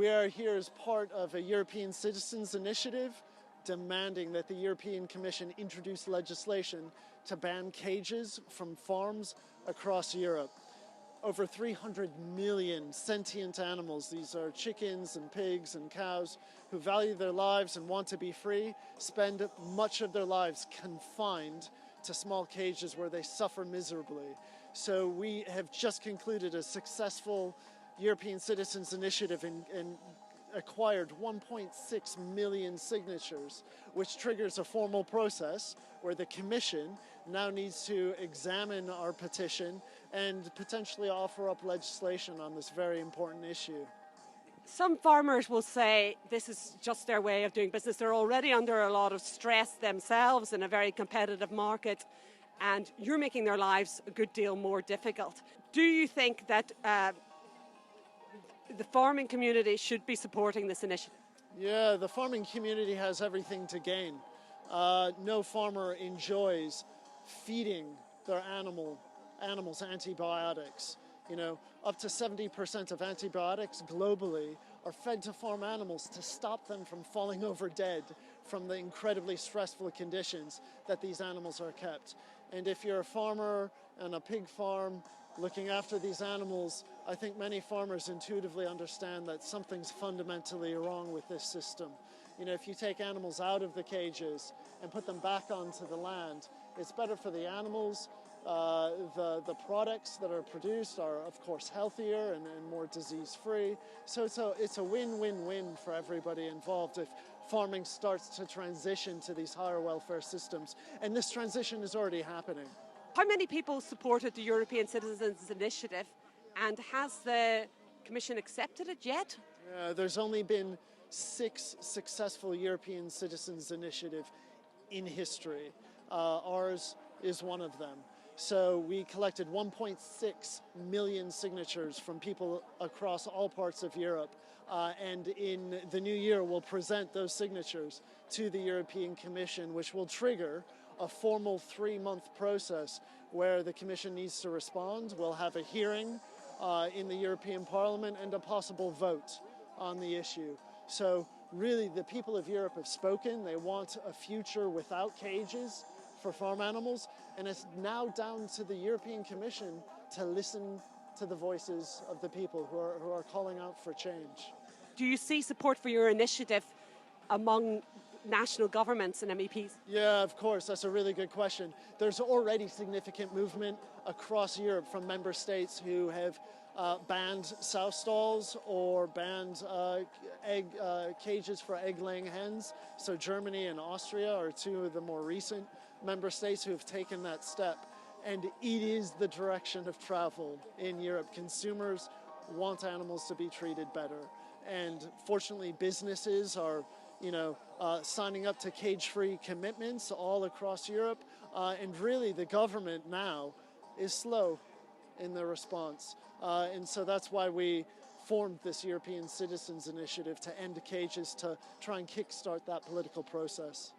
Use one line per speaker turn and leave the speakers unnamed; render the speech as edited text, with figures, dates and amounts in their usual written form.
We are here as part of a European citizens' initiative demanding that the European Commission introduce legislation to ban cages from farms across Europe. Over 300 million sentient animals, these are chickens and pigs and cows, who value their lives and want to be free, spend much of their lives confined to small cages where they suffer miserably. So we have just concluded a successful European Citizens Initiative and acquired 1.6 million signatures, which triggers a formal process where the Commission now needs to examine our petition and potentially offer up legislation on this very important issue.
Some farmers will say this is just their way of doing business. They're already under a lot of stress themselves in a very competitive market, and you're making their lives a good deal more difficult. Do you think that the farming community should be supporting this initiative?
Yeah, the farming community has everything to gain. No farmer enjoys feeding their animals antibiotics. You know, up to 70% of antibiotics globally are fed to farm animals to stop them from falling over dead from the incredibly stressful conditions that these animals are kept. And if you're a farmer and a pig farm looking after these animals, I think many farmers intuitively understand that something's fundamentally wrong with this system. You know, if you take animals out of the cages and put them back onto the land, it's better for the animals. The products that are produced are, of course, healthier and more disease-free. So it's a win-win-win for everybody involved if farming starts to transition to these higher welfare systems. And this transition is already happening.
How many people supported the European Citizens Initiative, and has the Commission accepted it yet?
There's only been 6 successful European Citizens Initiative in history. Ours is one of them. So we collected 1.6 million signatures from people across all parts of Europe. And in the new year, we'll present those signatures to the European Commission, which will trigger a formal 3-month process where the Commission needs to respond. We'll have a hearing in the European Parliament and a possible vote on the issue. So really, the people of Europe have spoken. They want a future without cages for farm animals, and it's now down to the European Commission to listen to the voices of the people who are calling out for change.
Do you see support for your initiative among national governments and MEPs?
Yeah, of course. That's a really good question. There's already significant movement across Europe from member states who have banned sow stalls or banned cages for egg-laying hens. So Germany and Austria are 2 of the more recent member states who have taken that step. And it is the direction of travel in Europe. Consumers want animals to be treated better. And fortunately, businesses are signing up to cage-free commitments all across Europe. And really, the government now is slow in their response. And so that's why we formed this European Citizens Initiative to end cages, to try and kickstart that political process.